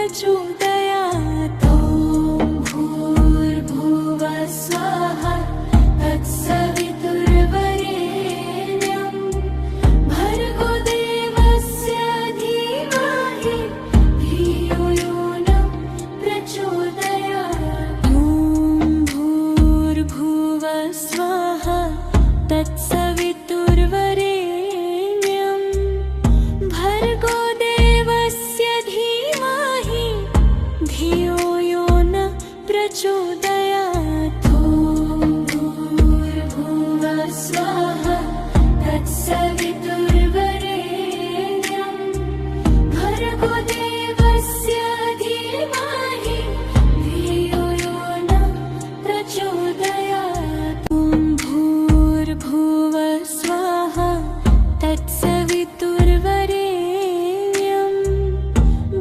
प्रचोदयात्। ॐ भूर्भुवः स्वः तत्सवितुर्वरेण्यं भर्गो देवस्य धीमहि धियो यो नः प्रचोदयात्। ॐ भूर्भुवः स्वः तत्सवितुर्वरेण्यं भर्गो देवस्य धीमहि धियो यो नः प्रचोदयात्। ॐ भूर्भुवः स्वः तत्सवितुर्वरेण्यं भर्गो देवस्य धीमहि धियो यो नः प्रचोदयात्। ॐ भूर्भुवः स्वः तत्सवितुर्वरेण्यं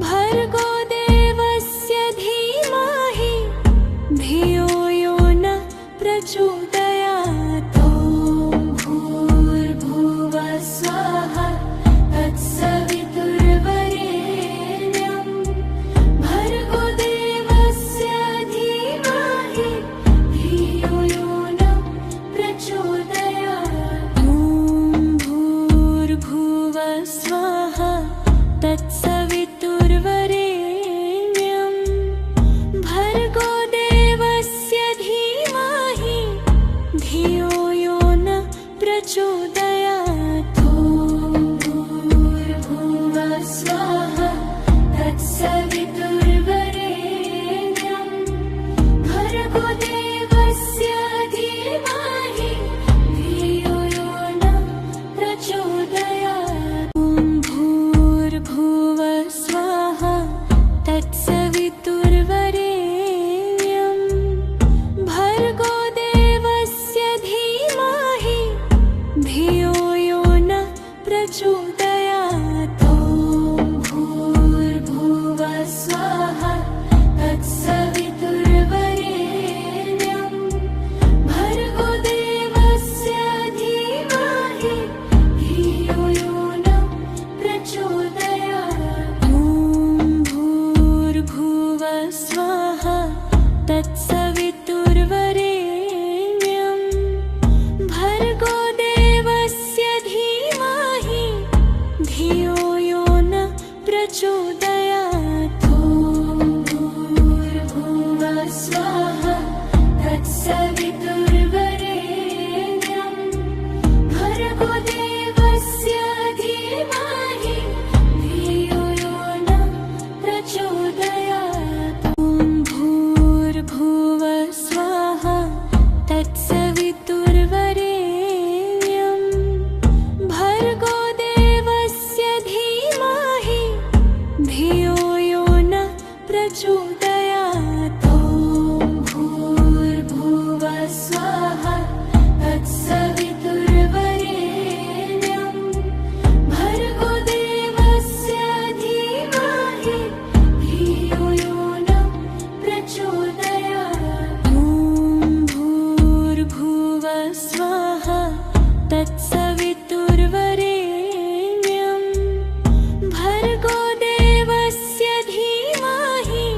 भर्गो देवस्य धीमहि धियो यो नः प्रचोदयात्। ॐ भूर्भुवः स्वः तत्सवितुर्वरेण्यं भर्गो देवस्य धीमहि धियो यो नः प्रचोदयात्। ॐ भूर्भुवः स्वः तत्सवितुर्वरेण्यं भर्गो देवस्य धीमहि धियो यो नः प्रचोदयात्। ॐ भूर्भुवः स्वः तत्सवितुर्वरेण्यं भर्गो देवस्य धीमहि धियो यो नः प्रचोदयात्। ॐ भूर्भुवः स्वः तत्सवितुर्वरेण्यं भर्गो देवस्य धीमहि धियो यो नः प्रचोदयात्। ॐ भूर्भुवः स्वः तत्सवितुर्वरेण्यं भर्गो देवस्य धीमहि धियो यो नः प्रचोदयात्। ॐ भूर्भुवः स्वः तत्सवितुर्वरेण्यं भर्गो देवस्य धीमहि धियो यो नः प्रचोदयात्। ॐ भूर्भुवः स्वः तत्सवितुर्वरेण्यं भर्गो देवस्य धीमहि धियो यो नः प्रचोदयात्। ॐ भूर्भुवः स्वः तत्सवितुर्वरेण्यं भर्गो देवस्य धीमहि धियो यो नः प्रचोदयात्। ॐ भूर्भुवः स्वः तत्सवितुर्वरेण्यं भर्गो देवस्य धीमहि धियो यो नः प्रचोदयात्। ॐ भूर्भुवः स्वः तत्सवितुर्वरेण्यं भर्गो देवस्य धीमहि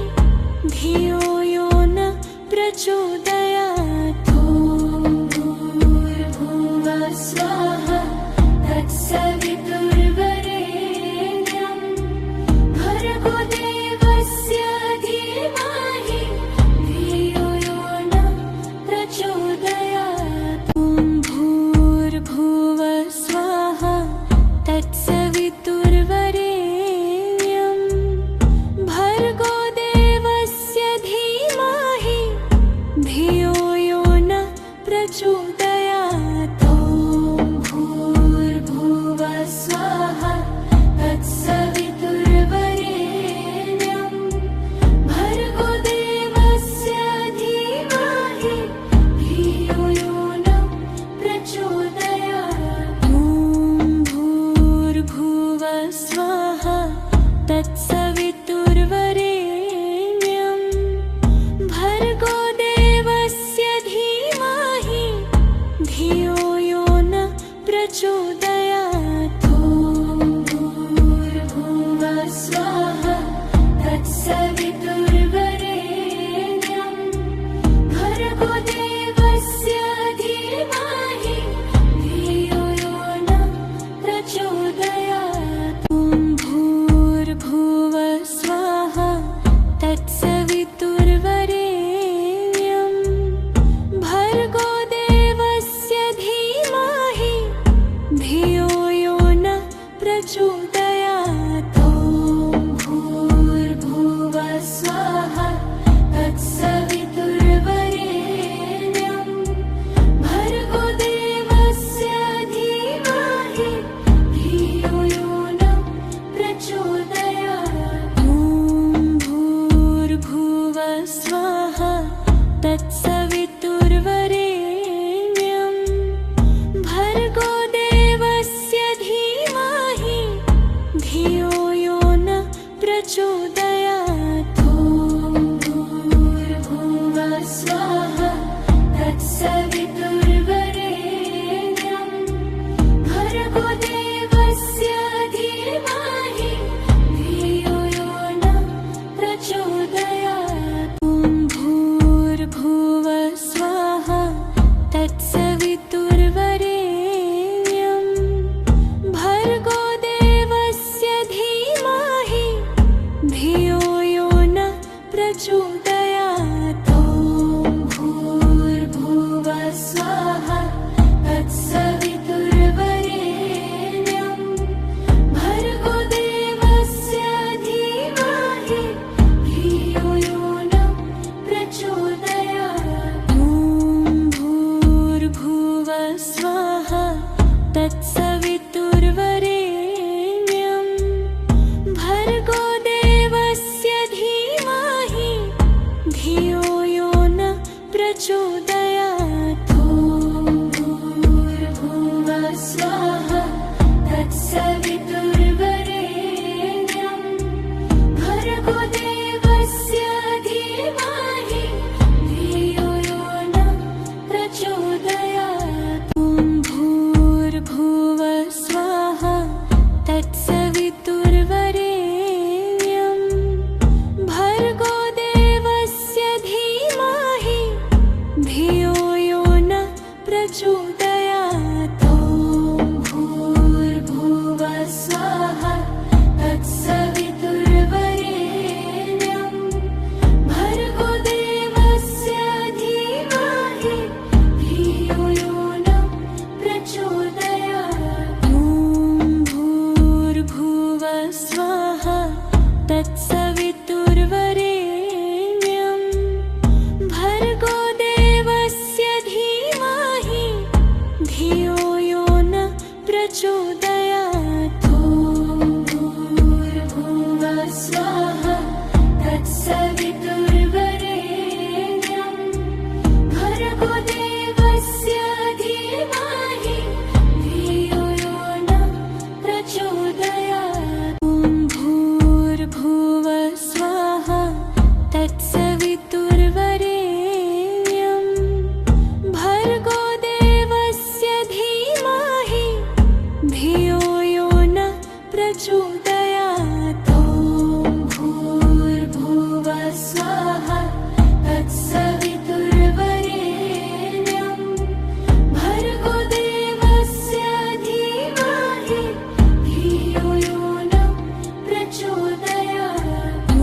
प्रचोदयात्। ॐ भूर्भुवः स्वाहा तत्सवितुर्वरेण्यं भर्गो देवस्य धीमहि धियो यो नः प्रचोदयात्। ॐ भूर्भुवः स्वाहा तत्सवितुर्वरेण्यं भर्गो देवस्य धीमहि धियो यो नः प्रचोदयात्। ॐ भूर्भुवः स्वाहा तत्सवितुर्वरेण्यं भर्गो देवस्य धीमहि धियो यो नः प्रचोदयात्। ॐ भूर्भुवः स्वाहा तत्सवितुर्वरेण्यं भर्गो देवस्य धीमहि धियो यो नः प्रचोदयात्। ॐ भूर्भुवः स्वाहा तत्सवितुर्वरेण्यं भर्गो देवस्य धीमहि धियो यो नः प्रचोदयात्। ॐ भूर्भुवः स्वाहा तत्सवितुर्वरेण्यं भर्गो देवस्य धीमहि धियो यो नः प्रचोदयात्। ॐ भूर्भुवः स्वाहा तत्सवितुर्वरेण्यं भर्गो देवस्य धीमहि धियो यो नः प्रचोदयात्। ॐ भूर्भुवः स्वाहा तत्सवितुर्वरेण्यं भर्गो देवस्य धीमहि धियो यो नः प्रचोदयात्। ॐ भूर्भुवः स्वाहा तत्सवितुर्वरेण्यं भर्गो देवस्य धीमहि धियो यो नः प्रचोदयात्। ॐ भूर्भुवः स्वाहा तत्सवितुर्वरेण्यं भर्गो देवस्य धीमहि धियो यो नः प्रचोदयात्। ॐ भूर्भुवः स्वाहा तत्सवितुर्वरेण्यं भर्गो देवस्य धीमहि धियो यो नः प्रचोदयात्। ॐ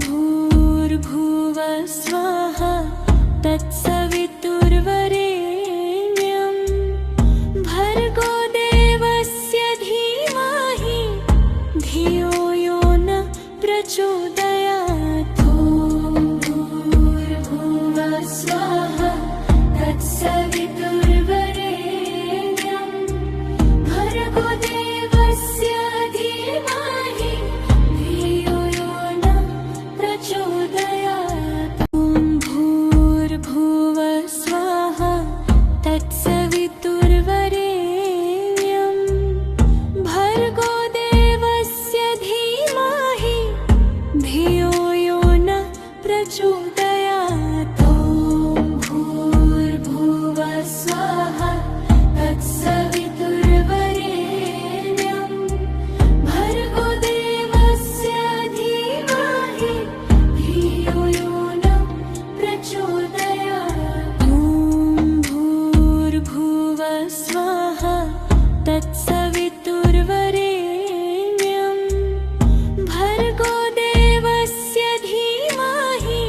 भूर्भुवः स्वाहा तत्सवितुर्वरेण्यं भर्गो देवस्य धीमहि धियो यो नः प्रचोदयात्। ॐ भूर्भुवः स्वाहा तत्सवितुर्वरेण्यं भर्गो देवस्य धीमहि धियो यो नः प्रचोदयात्। ॐ भूर्भुवः स्वाहा तत्सवितुर्वरेण्यं भर्गो देवस्य धीमहि धियो यो नः प्रचोदयात्। ॐ भूर्भुवः स्वाहा तत्सवितुर्वरेण्यं भर्गो देवस्य धीमहि धियो यो नः प्रचोदयात्। ॐ भूर्भुवः स्वाहा तत्सवितुर्वरेण्यं भर्गो देवस्य धीमहि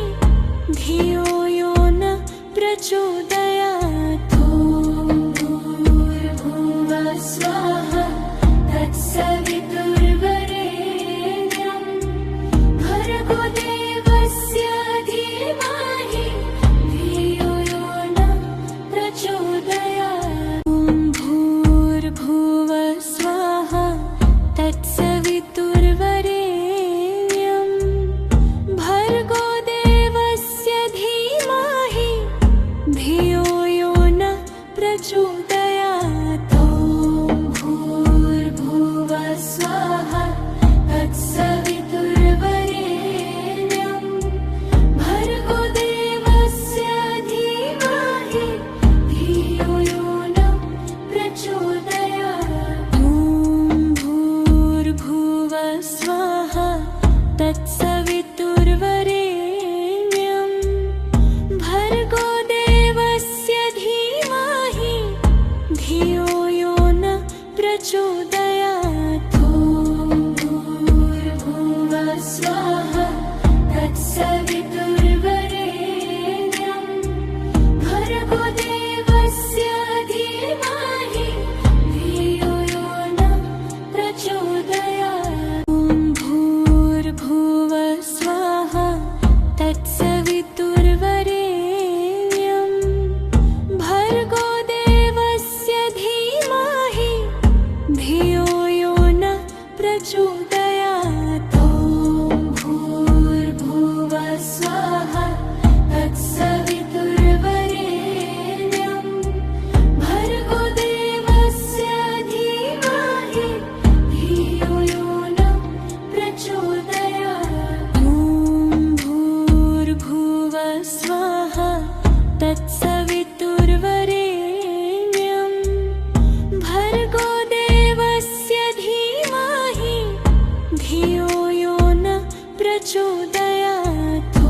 प्रचोदयात्। ॐ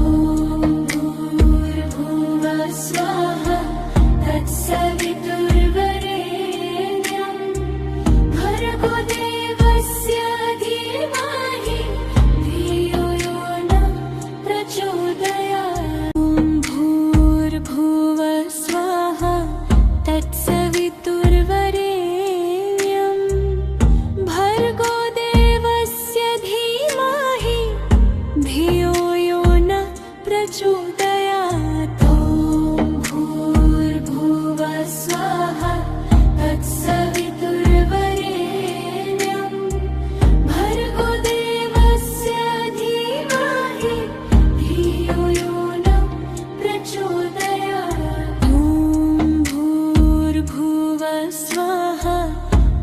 भूर्भुवः स्वाहा तत्सवितुर्वरेण्यं भर्गो देवस्य धीमहि धियो यो नः प्रचोदयात्। ॐ भूर्भुवः स्वाहा तत्सवितुर्वरेण्यं भर्गो देवस्य धीमहि धियो यो नः प्रचोदयात्। ॐ भूर्भुवः स्वाहा तत्सवितुर्वरेण्यं भर्गो देवस्य धीमहि धियो यो नः प्रचोदयात्। ॐ भूर्भुवः स्वाहा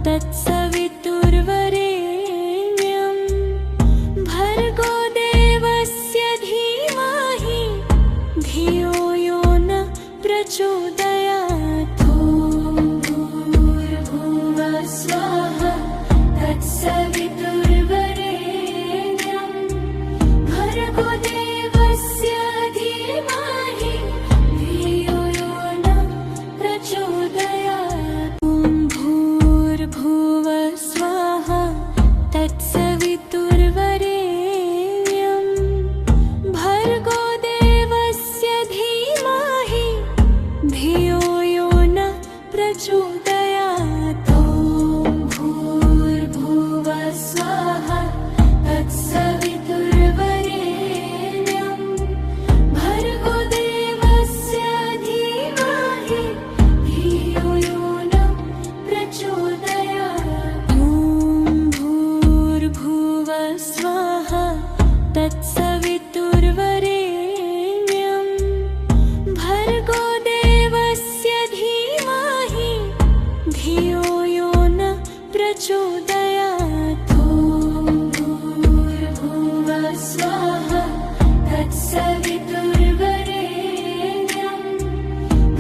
तत्सवितुर्वरेण्यं भर्गो देवस्य धीमहि धियो यो नः प्रचोदयात्। ॐ भूर्भुवः स्वाहा तत्सवितुर्वरेण्यं भर्गो देवस्य धीमहि धियो यो नः प्रचोदयात्। ॐ भूर्भुवः स्वाहा तत्सवितुर्वरेण्यं भर्गो देवस्य धीमहि धियो यो नः प्रचोदयात्। ॐ भूर्भुवः स्वाहा तत्सवितुर्वरेण्यं भर्गो देवस्य धीमहि धियो यो नः प्रचोदयात्। ॐ भूर्भुवः स्वाहा तत्सवितुर्वरेण्यं भर्गो देवस्य धीमहि धियो यो नः प्रचोदयात्। ॐ भूर्भुवः स्वाहा तत्सवितुर्वरेण्यं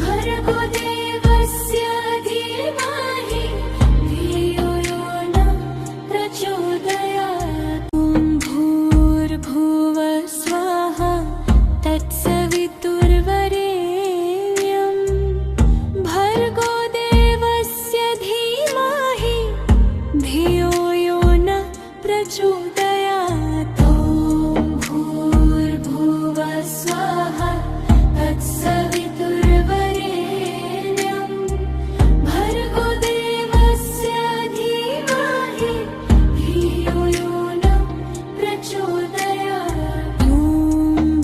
भर्गो देवस्य धीमहि धियो यो नः प्रचोदयात्। ॐ भूर्भुवः स्वाहा तत्सवितुर्वरेण्यं भर्गो देवस्य धीमहि धियो यो नः प्रचोदयात्। ॐ भूर्भुवः स्वाहा तत्सवितुर्वरेण्यं भर्गो देवस्य धीमहि धियो यो नः प्रचोदयात्। ॐ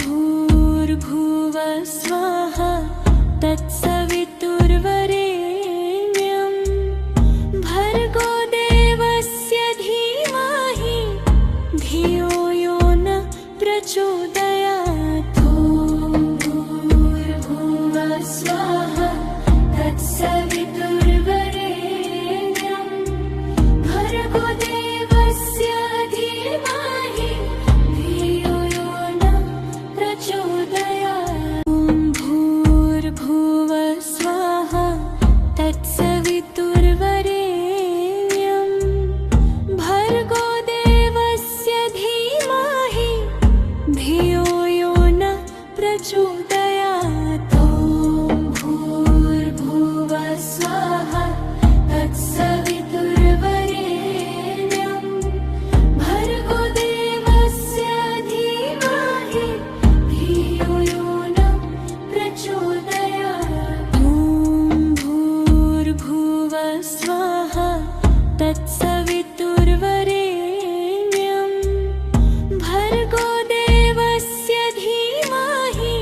भूर्भुवः स्वाहा तत्सवितुर्वरेण्यं भर्गो देवस्य धीमहि धियो यो नः प्रचोदयात्। ॐ भूर्भुवः स्वाहा तत्सवितुर्वरेण्यं भर्गो देवस्य धीमहि धियो यो नः प्रचोदयात्। ॐ भूर्भुवः स्वाहा तत्सवितुर्वरेण्यं भर्गो देवस्य धीमहि धियो यो नः प्रचोदयात्। ॐ भूर्भुवः स्वाहा तत्सवितुर्वरेण्यं भर्गो देवस्य धीमहि धियो यो नः प्रचोदयात्। ॐ भूर्भुवः स्वाहा तत्सवितुर्वरेण्यं भर्गो देवस्य धीमहि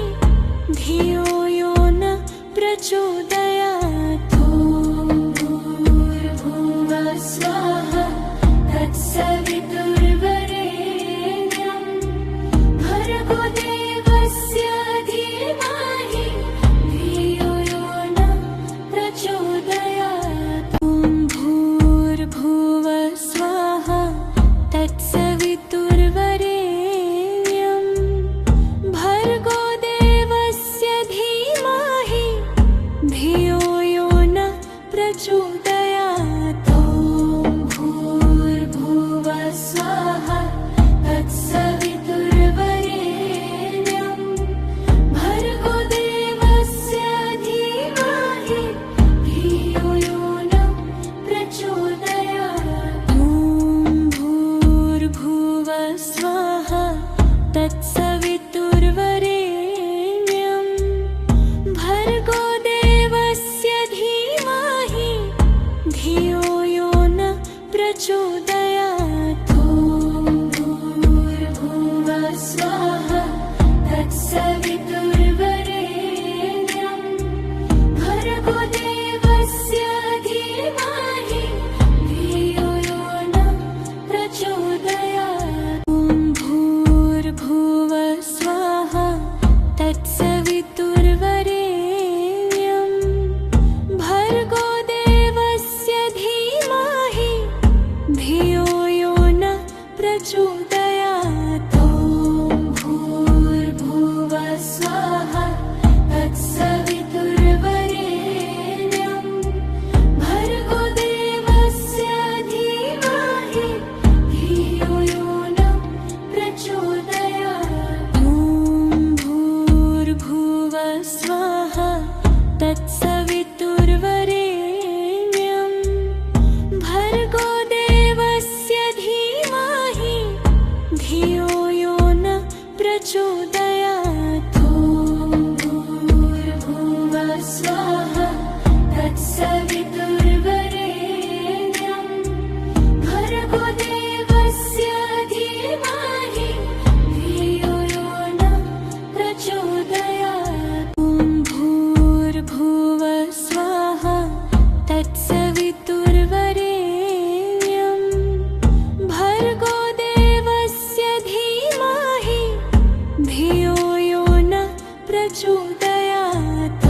स्वाहा तत्सवितुर्वरेण्यं भर्गो देवस्य धीमहि धियो यो नः प्रचोदयात्। ॐ भूर्भुवः स्वाहा तत्सवितुर्वरेण्यं भर्गो देवस्य धीमहि धियो यो नः प्रचोदयात्। ॐ भूर्भुवः स्वाहा तत्सवितुर्वरेण्यं भर्गो देवस्य धीमहि धियो यो नः प्रचोदयात्। ॐ भूर्भुवः स्वाहा तत्सवितुर्वरेण्यं भर्गो देवस्य धीमहि धियो यो नः प्रचोदयात्। ॐ भूर्भुवः स्वाहा तत्सवितुर्वरेण्यं भर्गो देवस्य धीमहि धियो यो नः प्रचोदयात्। ॐ भूर्भुवः स्वाहा तत्सवितुर्वरेण्यं भर्गो देवस्य धीमहि धियो यो नः प्रचोदयात्। ॐ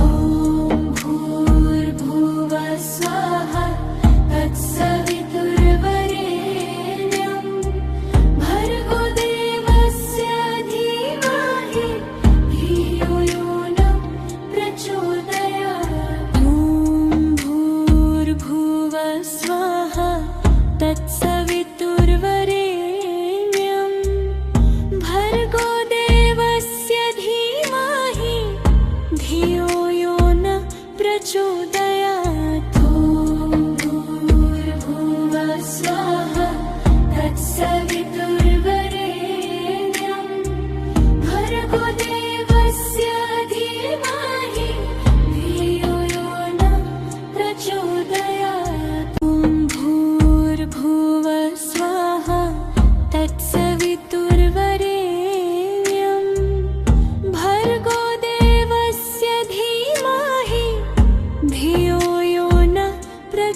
भूर्भुवः स्वाहा तत्सवितुर्वरेण्यं भर्गो देवस्य धीमहि धियो यो नः प्रचोदयात्। ॐ भूर्भुवः स्वाहा तत्सवितुर्वरेण्यं भर्गो देवस्य धीमहि धियो यो नः प्रचोदयात्। ॐ भूर्भुवः स्वाहा तत्सवितुर्वरेण्यं भर्गो देवस्य धीमहि धियो यो नः प्रचोदयात्। ॐ भूर्भुवः स्वाहा तत्सवितुर्वरेण्यं भर्गो देवस्य धीमहि धियो यो नः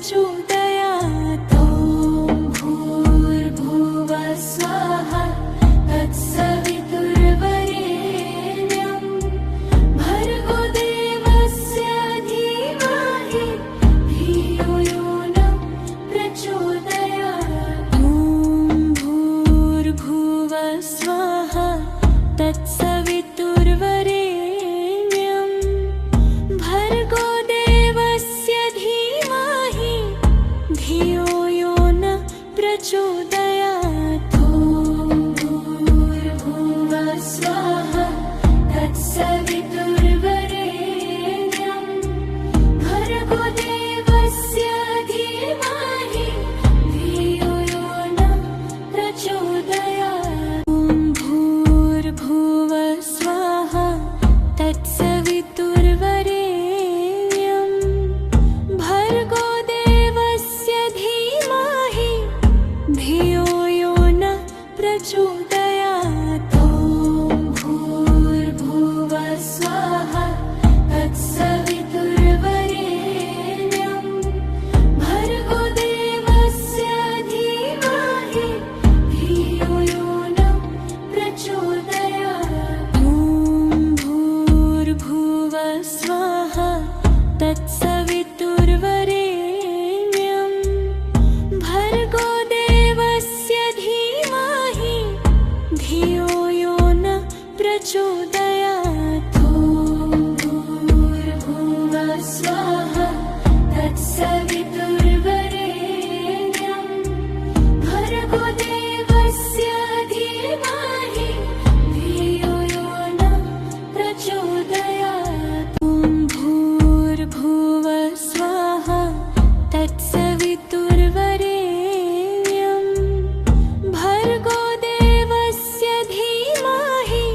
प्रचोदयात्। ॐ भूर्भुवः स्वाहा तत्सवितुर्वरेण्यं भर्गो देवस्य धीमहि धियो यो नः प्रचोदयात्। ॐ भूर्भुवः स्वाहा तत्सवितुर्वरेण्यं भर्गो देवस्य धीमहि धियो यो नः प्रचोदयात्। ॐ भूर्भुवः स्वाहा तत्सवितुर्वरेण्यं भर्गो देवस्य धीमहि धियो यो नः प्रचोदयात्। ॐ भूर्भुवः स्वाहा तत्सवितुर्वरेण्यं भर्गो देवस्य धीमहि धियो यो नः प्रचोदयात्। ॐ भूर्भुवः स्वाहा तत्सवितुर्वरेण्यं भर्गो देवस्य धीमहि धियो यो नः प्रचोदयात्। ॐ भूर्भुवः स्वाहा तत्सवितुर्वरेण्यं भर्गो देवस्य धीमहि धियो यो नः प्रचोदयात्। ॐ भूर्भुवः स्वाहा तत्सवितुर्वरेण्यं भर्गो देवस्य धीमहि धियो यो नः प्रचोदयात्। ॐ भूर्भुवः स्वाहा तत्सवितुर्वरेण्यं भर्गो देवस्य धीमहि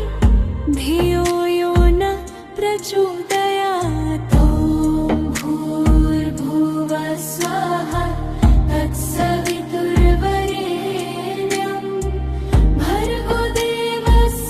धियो यो नः प्रचोदयात्। ॐ भूर्भुवः स्वाहा तत्सवितुर्वरेण्यं भर्गो देवस्य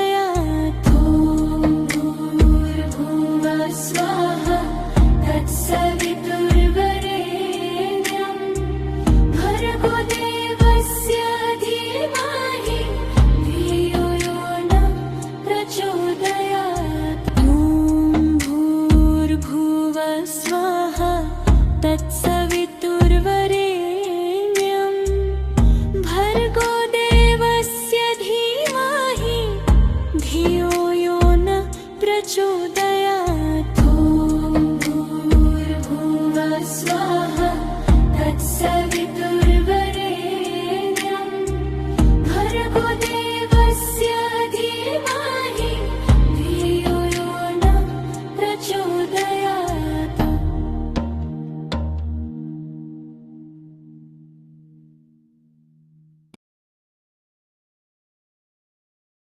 प्रचोदयात्। ॐ भूर्भुवः स्वाहा तत्सवितुर्वरेण्यं भर्गो देवस्य धीमहि धियो यो नः प्रचोदयात्। ॐ भूर्भुवः स्वाहा तत्सवितुर्वरेण्यं भर्गो देवस्य धीमहि धियो यो नः प्रचोदयात्।